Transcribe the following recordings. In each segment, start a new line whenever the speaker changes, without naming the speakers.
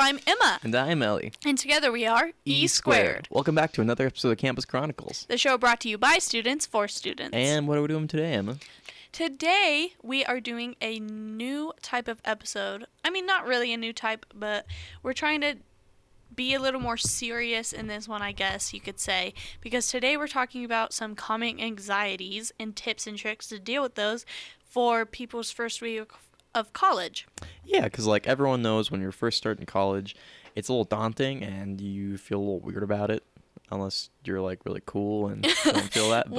I'm Emma.
And I'm Ellie.
And together we are E Squared.
Welcome back to another episode of Campus Chronicles.
The show brought to you by students for students.
And what are we doing today, Emma?
Today we are doing a new type of episode. I mean, not really a new type, but we're trying to be a little more serious in this one, I guess you could say. Because today we're talking about some common anxieties and tips and tricks to deal with those for people's first week of college.
Yeah, because like everyone knows when you're first starting college, it's a little daunting and you feel a little weird about it. Unless you're like really cool and don't feel that.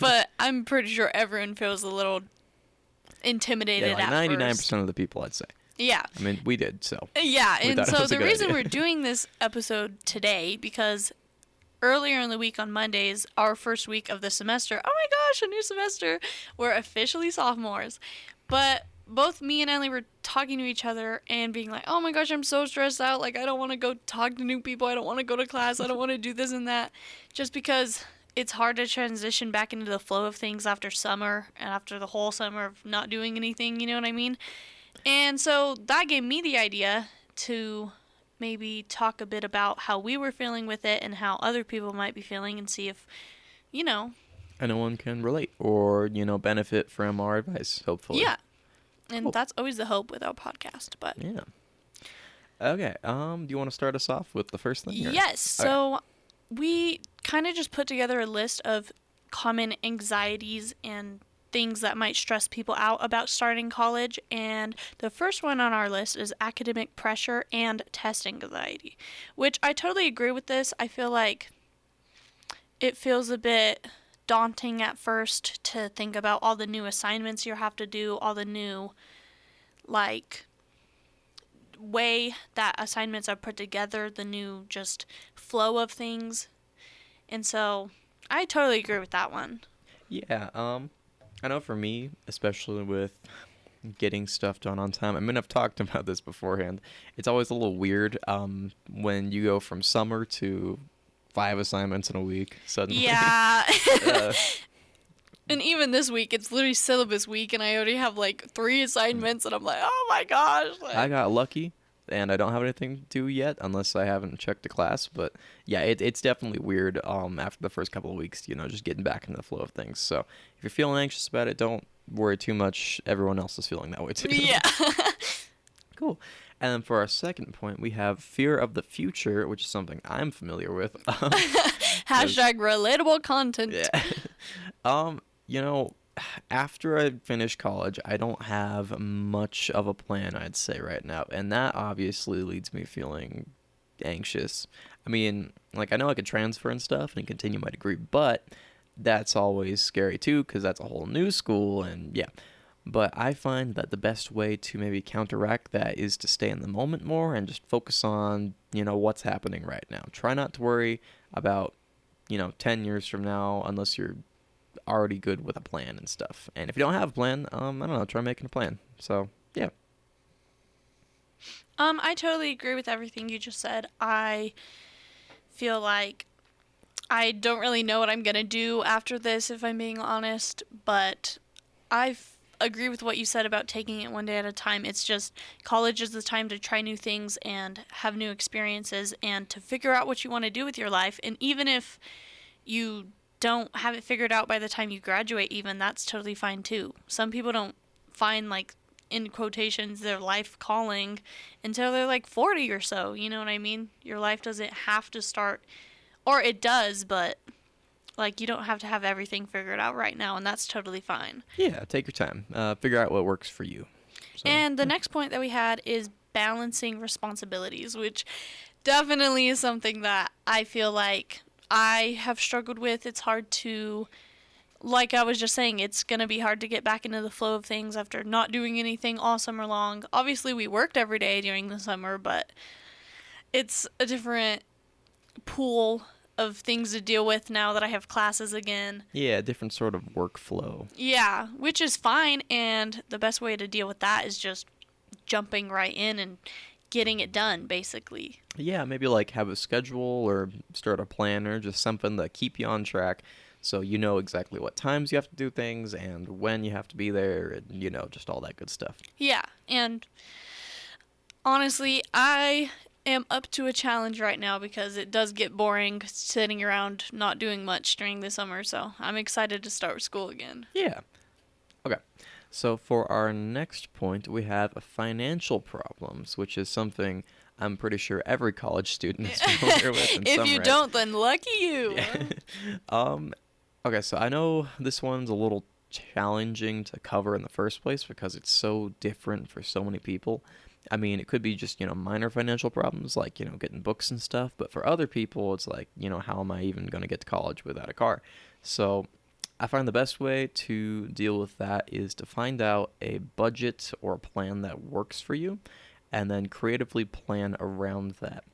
But I'm pretty sure everyone feels a little intimidated
at 99% of the people, I'd say.
Yeah.
I mean, we did, so.
Yeah, and so the reason we're doing this episode today, because earlier in the week on Mondays, our first week of the semester, oh my gosh, a new semester, we're officially sophomores. But both me and Ellie were talking to each other and being like, oh my gosh, I'm so stressed out. Like, I don't want to go talk to new people. I don't want to go to class. I don't want to do this and that. Just because it's hard to transition back into the flow of things after summer and after the whole summer of not doing anything, you know what I mean? And so that gave me the idea to maybe talk a bit about how we were feeling with it and how other people might be feeling and see if,
anyone can relate or, benefit from our advice, hopefully.
Yeah. And that's always the hope with our podcast, but...
Yeah. Okay, do you want to start us off with the first thing? Or?
Yes, so we kind of just put together a list of common anxieties and things that might stress people out about starting college, and the first one on our list is academic pressure and test anxiety, which I totally agree with this. I feel like it feels a bit daunting at first to think about all the new assignments you have to do, all the new, way that assignments are put together, the new just flow of things. And so I totally agree with that one.
Yeah, I know for me, especially with getting stuff done on time, I mean, I've talked about this beforehand. It's always a little weird when you go from summer to 5 assignments in a week suddenly.
Yeah. And even this week, it's literally syllabus week, and I already have 3 assignments, and I'm like, oh my gosh.
I got lucky, and I don't have anything to do yet, unless I haven't checked the class. But yeah, it's definitely weird after the first couple of weeks, just getting back into the flow of things. So if you're feeling anxious about it, don't worry too much. Everyone else is feeling that way too.
Yeah.
Cool. And then for our second point, we have fear of the future, which is something I'm familiar with.
Hashtag relatable content.
Yeah. After I finish college, I don't have much of a plan, I'd say, right now. And that obviously leads me feeling anxious. I mean, I know I could transfer and stuff and continue my degree, but that's always scary too, because that's a whole new school, and yeah. But I find that the best way to maybe counteract that is to stay in the moment more and just focus on, what's happening right now. Try not to worry about, 10 years from now unless you're already good with a plan and stuff. And if you don't have a plan, I don't know, try making a plan. So, yeah.
I totally agree with everything you just said. I feel like I don't really know what I'm going to do after this, if I'm being honest, but I agree with what you said about taking it one day at a time. It's just college is the time to try new things and have new experiences and to figure out what you want to do with your life. And even if you don't have it figured out by the time you graduate, even, that's totally fine too. Some people don't find, in quotations, their life calling until they're 40 or so. You know what I mean? Your life doesn't have to start, or it does, but you don't have to have everything figured out right now, and that's totally fine.
Yeah, take your time. Figure out what works for you. So,
and the next point that we had is balancing responsibilities, which definitely is something that I feel like I have struggled with. It's hard to, like I was just saying, it's going to be hard to get back into the flow of things after not doing anything all summer long. Obviously, we worked every day during the summer, but it's a different pool of things to deal with now that I have classes again.
Yeah, different sort of workflow.
Yeah, which is fine, and the best way to deal with that is just jumping right in and getting it done, basically.
Yeah, maybe have a schedule or start a planner, just something to keep you on track so you know exactly what times you have to do things and when you have to be there and, just all that good stuff.
Yeah, and honestly, I am up to a challenge right now because it does get boring sitting around not doing much during the summer, so I'm excited to start school again.
Yeah. Okay. So for our next point, we have financial problems, which is something I'm pretty sure every college student is familiar with in
If
some
you
way.
don't, then lucky you.
Yeah. um, okay, so I know this one's a little challenging to cover in the first place because it's so different for so many people. I mean, it could be just, minor financial problems like, getting books and stuff, but for other people, it's like, how am I even going to get to college without a car? So I find the best way to deal with that is to find out a budget or a plan that works for you and then creatively plan around that.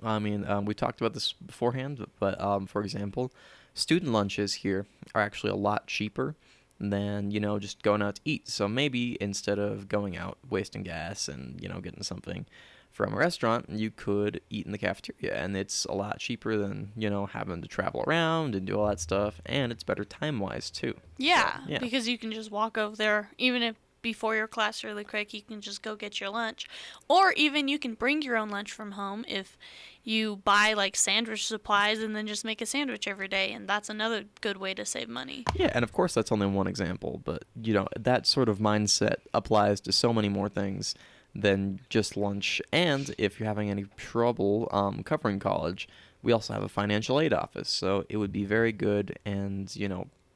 I mean, we talked about this beforehand, but for example, student lunches here are actually a lot cheaper than, just going out to eat. So maybe instead of going out, wasting gas and, getting something from a restaurant, you could eat in the cafeteria. And it's a lot cheaper than, having to travel around and do all that stuff. And it's better time-wise, too.
Yeah,
So, yeah.
because you can just walk over there, even if before your class really quick, you can just go get your lunch. Or even you can bring your own lunch from home if you buy like sandwich supplies and then just make a sandwich every day, and that's another good way to save money.
Yeah, and of course that's only one example, but that sort of mindset applies to so many more things than just lunch. And if you're having any trouble covering college, we also have a financial aid office, so it would be very good and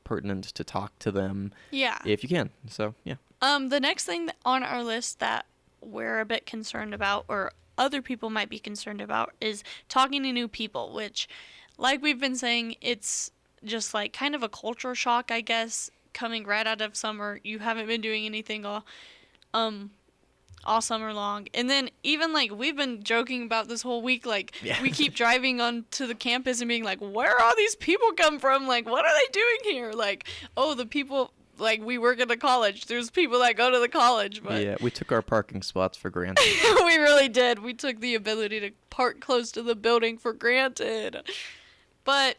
pertinent to talk to them.
Yeah.
If you can. So yeah.
The next thing on our list that we're a bit concerned about, or other people might be concerned about, is talking to new people, which, like we've been saying, it's just like kind of a culture shock, I guess, coming right out of summer. You haven't been doing anything all summer long. And then even like we've been joking about this whole week, like we keep driving onto the campus and being like, where all these people come from? Like, what are they doing here? Like, oh, the people, like we work at a college. There's people that go to the college, but
yeah, we took our parking spots for granted.
we really did. We took the ability to park close to the building for granted. But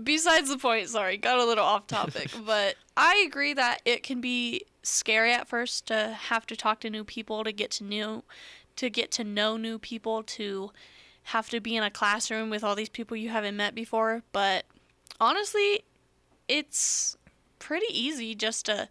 besides the point, sorry, got a little off topic, but I agree that it can be scary at first to have to talk to new people, to get to know new people, to have to be in a classroom with all these people you haven't met before. But honestly, it's pretty easy just to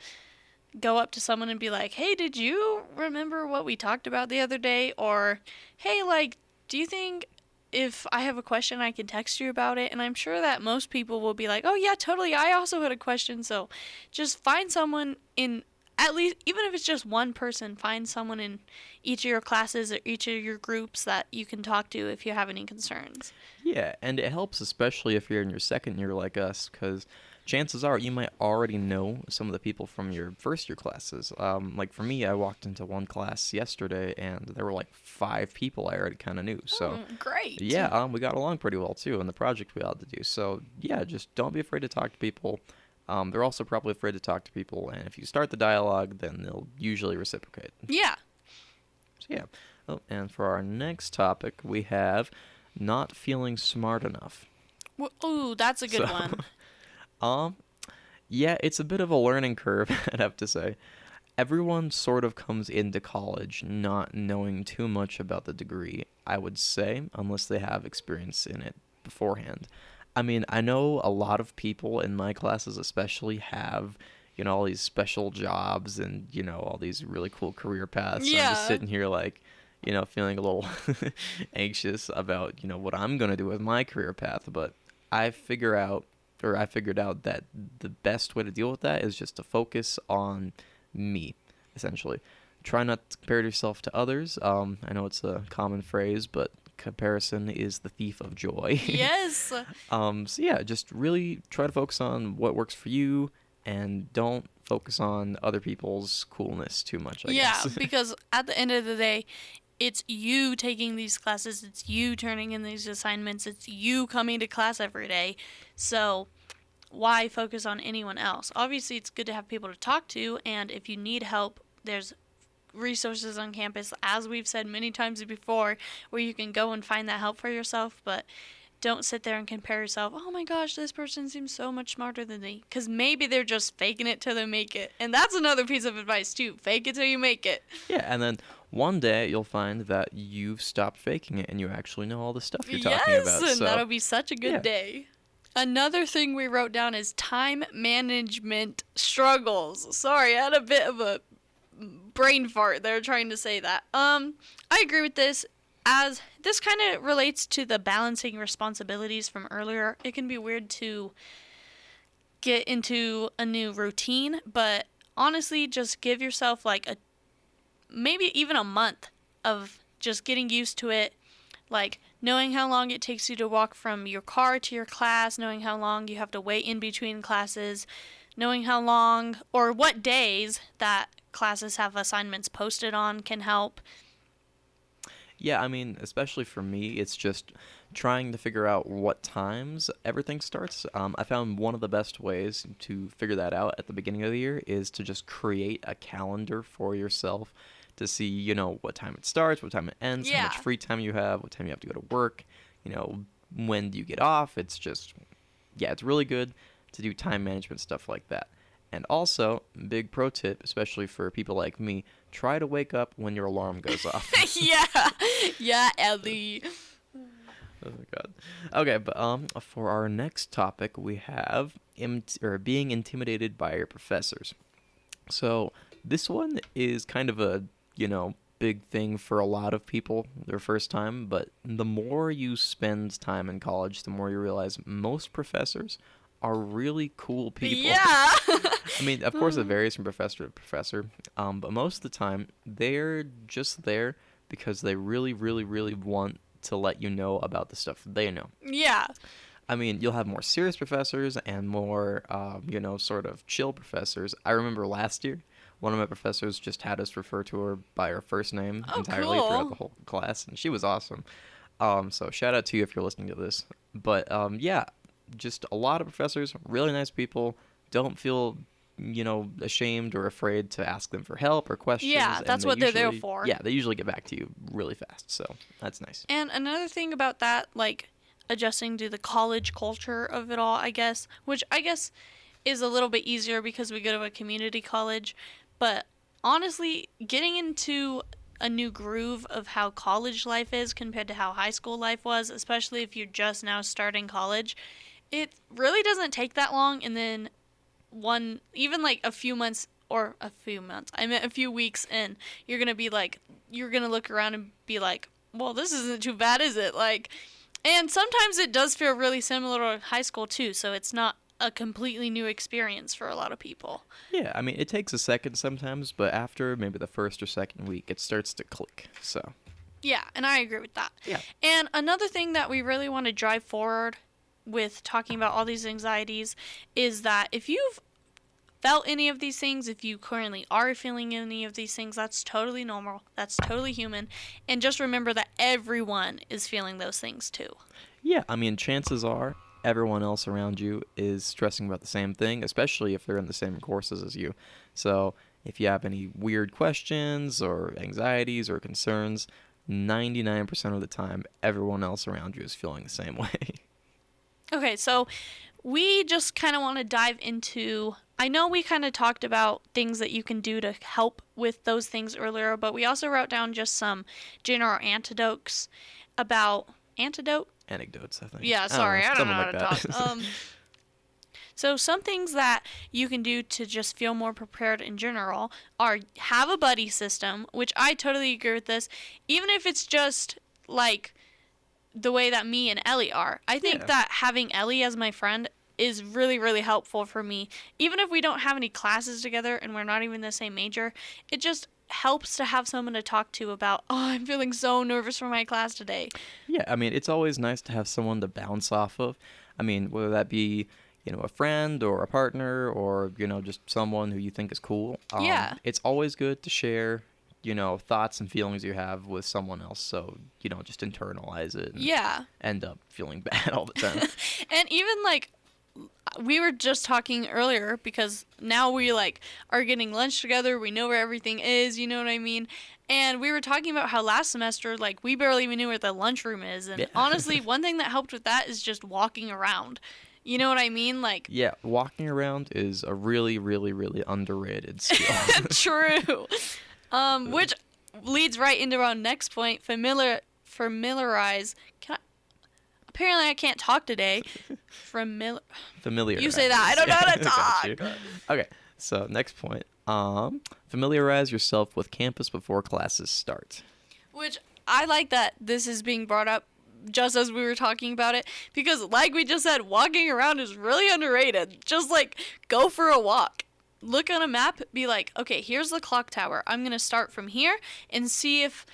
go up to someone and be like, hey, did you remember what we talked about the other day? Or, hey, like, do you think if I have a question, I can text you about it? And I'm sure that most people will be like, oh, yeah, totally. I also had a question. So just find someone in, at least, even if it's just one person, find someone in each of your classes or each of your groups that you can talk to if you have any concerns.
Yeah, and it helps especially if you're in your second year like us, because chances are you might already know some of the people from your first year classes. Like for me, I walked into one class yesterday and there were like 5 people I already kind of knew. So
great.
Yeah, we got along pretty well too in the project we had to do. So yeah, just don't be afraid to talk to people. They're also probably afraid to talk to people, and if you start the dialogue, then they'll usually reciprocate.
Yeah.
So yeah. Oh, and for our next topic, we have not feeling smart enough.
Ooh, that's a good one.
Yeah, it's a bit of a learning curve, I'd have to say. Everyone sort of comes into college not knowing too much about the degree, I would say, unless they have experience in it beforehand. I mean, I know a lot of people in my classes especially have, all these special jobs and, all these really cool career paths.
Yeah.
I'm just sitting here like, feeling a little anxious about, what I'm going to do with my career path. But I figured out that the best way to deal with that is just to focus on me, essentially. Try not to compare yourself to others. I know it's a common phrase, but comparison is the thief of joy.
Yes.
So yeah, just really try to focus on what works for you and don't focus on other people's coolness too much, I guess.
Yeah, because at the end of the day, it's you taking these classes, it's you turning in these assignments, it's you coming to class every day. So why focus on anyone else? Obviously, it's good to have people to talk to, and if you need help, there's resources on campus, as we've said many times before, where you can go and find that help for yourself. But don't sit there and compare yourself. Oh my gosh, this person seems so much smarter than me. Because maybe they're just faking it till they make it. And that's another piece of advice too. Fake it till you make it.
Yeah, and then one day you'll find that you've stopped faking it and you actually know all the stuff you're talking about.
Yes, and
So
that'll be such a good
yeah.
day. Another thing we wrote down is time management struggles. Sorry, I had a bit of a brain fart there trying to say that. I agree with this. As this kind of relates to the balancing responsibilities from earlier, it can be weird to get into a new routine, but honestly, just give yourself like maybe even a month of just getting used to it, like knowing how long it takes you to walk from your car to your class, knowing how long you have to wait in between classes, knowing how long or what days that classes have assignments posted on can help.
Yeah, I mean, especially for me, it's just trying to figure out what times everything starts. I found one of the best ways to figure that out at the beginning of the year is to just create a calendar for yourself to see, what time it starts, what time it ends, how much
Yeah.
free time you have, what time you have to go to work, when do you get off. It's just, yeah, it's really good to do time management stuff like that. And also, big pro tip, especially for people like me, try to wake up when your alarm goes off.
Yeah, Ellie.
Oh my god. Okay, but for our next topic, we have being intimidated by your professors. So this one is kind of a big thing for a lot of people their first time. But the more you spend time in college, the more you realize most professors are really cool people.
Yeah.
I mean, of course, it varies from professor to professor, but most of the time, they're just there because they really, really, really want to let you know about the stuff they know.
Yeah.
I mean, you'll have more serious professors and more, sort of chill professors. I remember last year, one of my professors just had us refer to her by her first name entirely
cool.
throughout the whole class, and she was awesome. So shout out to you if you're listening to this. But, yeah, just a lot of professors, really nice people, don't feel, ashamed or afraid to ask them for help or questions.
Yeah, that's what they're there
usually-
for.
Yeah, they usually get back to you really fast, so that's nice.
And another thing about that, like adjusting to the college culture of it all, I guess, which I guess is a little bit easier because we go to a community college, but honestly, getting into a new groove of how college life is compared to how high school life was, especially if you're just now starting college, it really doesn't take that long. And then even like a few months, I meant a few weeks in, you're gonna be like, you're gonna look around and be like, well, this isn't too bad, is it? Like, and sometimes it does feel really similar to high school too, so it's not a completely new experience for a lot of people.
Yeah, I mean, it takes a second sometimes, but after maybe the first or second week, it starts to click, so.
Yeah, and I agree with that.
Yeah.
And another thing that we really want to drive forward with talking about all these anxieties is that if you've felt any of these things, if you currently are feeling any of these things, that's totally normal. That's totally human. And just remember that everyone is feeling those things too.
Yeah, I mean, chances are everyone else around you is stressing about the same thing, especially if they're in the same courses as you. So if you have any weird questions or anxieties or concerns, 99% of the time, everyone else around you is feeling the same way.
Okay, so we just kind of want to dive into, I know we kind of talked about things that you can do to help with those things earlier, but we also wrote down just some general anecdotes about,
Anecdotes, I think.
Yeah, sorry, I don't know how
something
to
like
talk.
that.
So some things that you can do to just feel more prepared in general are have a buddy system, which I totally agree with this, even if it's just like the way that me and Ellie are. I think that having Ellie as my friend is really, really helpful for me. Even if we don't have any classes together and we're not even the same major, it just helps to have someone to talk to about, oh, I'm feeling so nervous for my class today.
Yeah, I mean, it's always nice to have someone to bounce off of. I mean, whether that be, a friend or a partner or, just someone who you think is cool.
Yeah.
It's always good to share, thoughts and feelings you have with someone else so you don't just internalize it and
Yeah.
end up feeling bad all the time.
And even like we were just talking earlier because now we like are getting lunch together. We know where everything is, you know what I mean? And we were talking about how last semester, like, we barely even knew where the lunchroom is. And
Yeah.
honestly, one thing that helped with that is just walking around. You know what I mean? Like,
Yeah, walking around is a really, really, really underrated skill.
true. Which leads right into our next point, familiarize. Apparently I can't talk today.
Familiarize.
You say that. I don't know how to
Got
talk.
you. Okay, so next point. Familiarize yourself with campus before classes start.
Which I like that this is being brought up just as we were talking about it, because like we just said, walking around is really underrated. Just like go for a walk. Look on a map, be like, okay, here's the clock tower. I'm going to start from here and see if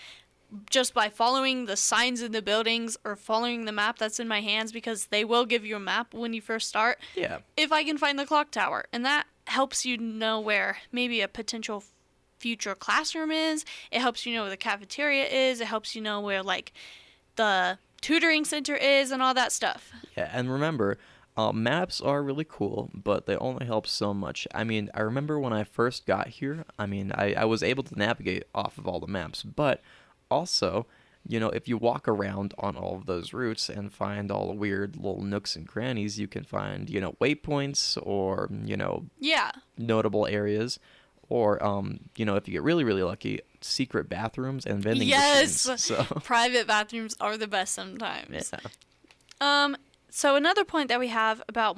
just by following the signs in the buildings or following the map that's in my hands, because they will give you a map when you first start.
Yeah.
If I can find the clock tower, and that helps you know where maybe a potential future classroom is. It helps you know where the cafeteria is. It helps you know where like the tutoring center is and all that stuff.
Yeah, and remember, maps are really cool, but they only help so much. I mean, I remember when I first got here, I was able to navigate off of all the maps, but also, if you walk around on all of those routes and find all the weird little nooks and crannies, you can find, waypoints or,
Yeah.
notable areas. Or, if you get really, really lucky, secret bathrooms and vending
Yes.
machines. So.
Private bathrooms are the best sometimes.
Yeah.
So another point that we have about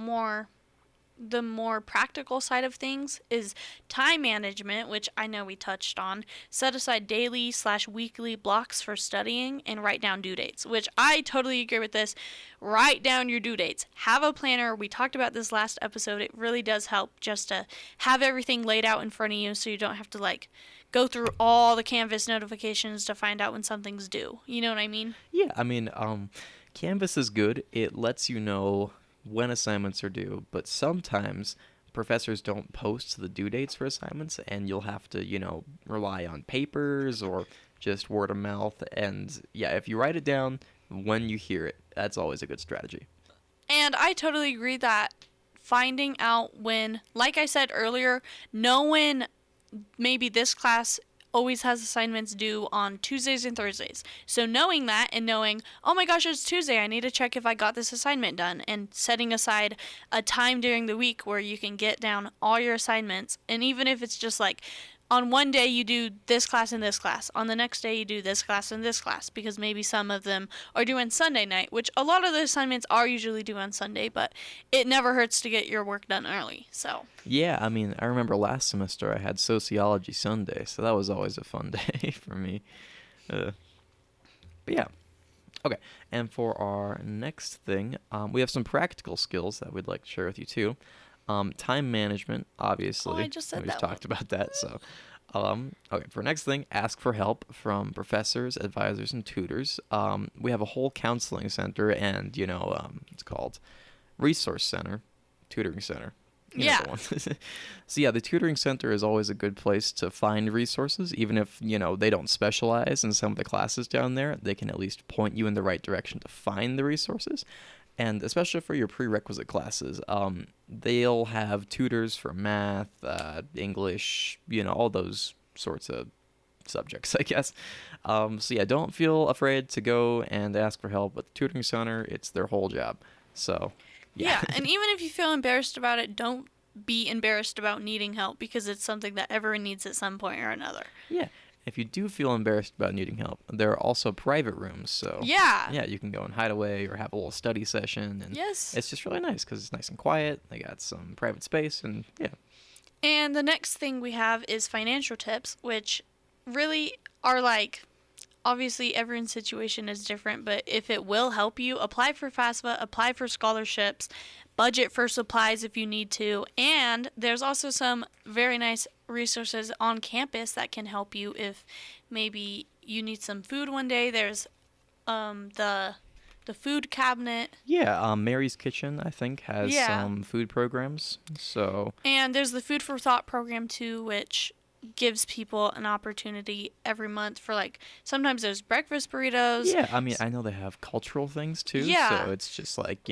the more practical side of things is time management, which I know we touched on. Set aside daily/weekly blocks for studying and write down due dates, which I totally agree with this. Write down your due dates. Have a planner. We talked about this last episode. It really does help just to have everything laid out in front of you so you don't have to like go through all the Canvas notifications to find out when something's due. You know what I mean?
Yeah, Canvas is good. It lets you know when assignments are due, but sometimes professors don't post the due dates for assignments, and you'll have to, rely on papers or just word of mouth. And yeah, if you write it down when you hear it, that's always a good strategy.
And I totally agree that finding out when, like I said earlier, know when maybe this class always has assignments due on Tuesdays and Thursdays. So knowing that and knowing, oh my gosh, it's Tuesday, I need to check if I got this assignment done, and setting aside a time during the week where you can get down all your assignments. And even if it's just like on one day you do this class and this class, on the next day you do this class and this class, because maybe some of them are due on Sunday night, which a lot of the assignments are usually due on Sunday, but it never hurts to get your work done early. So
Yeah, I remember last semester I had Sociology Sunday, so that was always a fun day for me. But yeah. Okay, and for our next thing, we have some practical skills that we'd like to share with you too. Time management, obviously.
Oh, I just said
we
that
talked about that. So, okay. For next thing, ask for help from professors, advisors, and tutors. We have a whole counseling center, and it's called resource center, tutoring center.
Yeah.
The one. So yeah, the tutoring center is always a good place to find resources, even if they don't specialize in some of the classes down there. They can at least point you in the right direction to find the resources. And especially for your prerequisite classes, they'll have tutors for math, English, all those sorts of subjects, I guess. So yeah, don't feel afraid to go and ask for help at the tutoring center. It's their whole job. So
yeah, and even if you feel embarrassed about it, don't be embarrassed about needing help, because it's something that everyone needs at some point or another.
Yeah. If you do feel embarrassed about needing help, there are also private rooms. So yeah, you can go and hide away or have a little study session. And
yes.
It's just really nice because it's nice and quiet. They got some private space, and yeah.
And the next thing we have is financial tips, which really are like, obviously everyone's situation is different, but if it will help you, apply for FAFSA, apply for scholarships, budget for supplies if you need to, and there's also some very nice resources on campus that can help you if maybe you need some food one day. There's the food cabinet.
Yeah, Mary's Kitchen, I think, has some food programs. So
and there's the Food for Thought program too, which gives people an opportunity every month for, like, sometimes there's breakfast burritos.
Yeah, I know they have cultural things too.
Yeah.
So it's just like,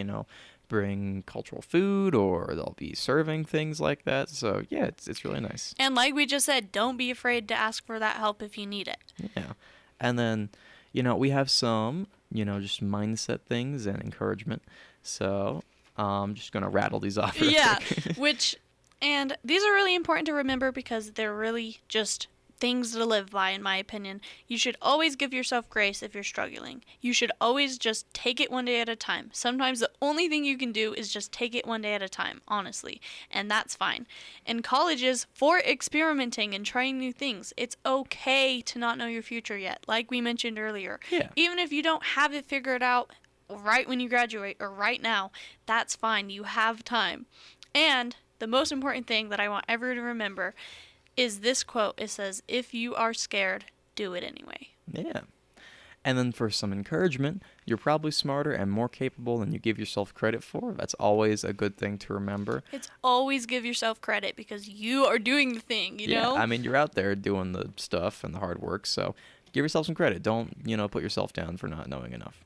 bring cultural food, or they'll be serving things like that. So yeah, it's really nice.
And like we just said, don't be afraid to ask for that help if you need it.
Yeah. And then, we have some, just mindset things and encouragement. So I'm just going to rattle these off real
Yeah,
quick.
and these are really important to remember because they're really just things to live by, in my opinion. You should always give yourself grace if you're struggling. You should always just take it one day at a time. Sometimes the only thing you can do is just take it one day at a time, honestly, and that's fine. And college is for experimenting and trying new things. It's okay to not know your future yet, like we mentioned earlier.
Yeah.
Even if you don't have it figured out right when you graduate or right now, that's fine. You have time. And the most important thing that I want everyone to remember is this quote. It says, "If you are scared, do it anyway."
Yeah. And then for some encouragement, you're probably smarter and more capable than you give yourself credit for. That's always a good thing to remember.
It's always give yourself credit because you are doing the thing, you know?
I mean, you're out there doing the stuff and the hard work, so give yourself some credit. Don't, put yourself down for not knowing enough.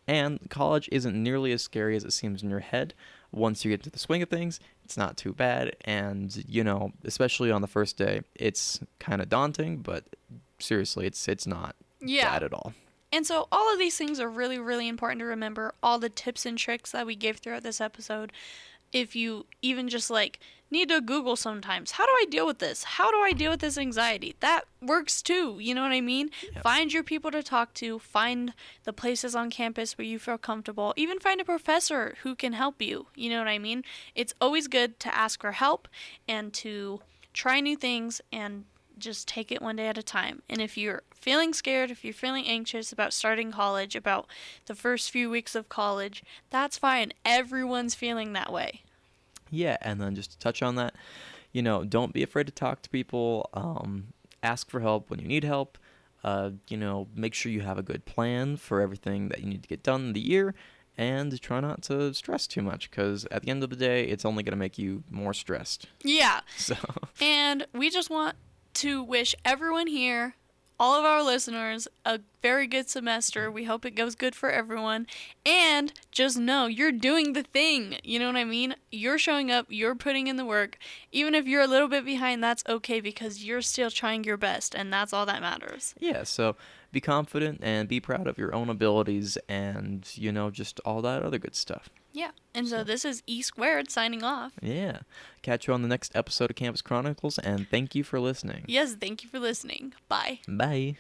And college isn't nearly as scary as it seems in your head. Once you get into the swing of things, it's not too bad. And, especially on the first day, it's kind of daunting, but seriously, it's not bad at all.
And so all of these things are really, really important to remember. All the tips and tricks that we gave throughout this episode. If you even just need to Google sometimes, how do I deal with this? How do I deal with this anxiety? That works too, you know what I mean?
Yeah.
Find your people to talk to, find the places on campus where you feel comfortable, even find a professor who can help you, you know what I mean? It's always good to ask for help and to try new things and just take it one day at a time. And if you're feeling scared, if you're feeling anxious about starting college, about the first few weeks of college, that's fine. Everyone's feeling that way.
Yeah, and then just to touch on that, don't be afraid to talk to people. Ask for help when you need help. Make sure you have a good plan for everything that you need to get done in the year. And try not to stress too much, because at the end of the day, it's only going to make you more stressed.
Yeah.
So.
And we just want to wish everyone here, all of our listeners, a very good semester. We hope it goes good for everyone. And just know you're doing the thing. You know what I mean? You're showing up. You're putting in the work. Even if you're a little bit behind, that's okay because you're still trying your best. And that's all that matters.
Yeah, so be confident and be proud of your own abilities and, just all that other good stuff.
Yeah. And so this is E Squared signing off.
Yeah. Catch you on the next episode of Campus Chronicles, and thank you for listening.
Yes, thank you for listening. Bye.
Bye.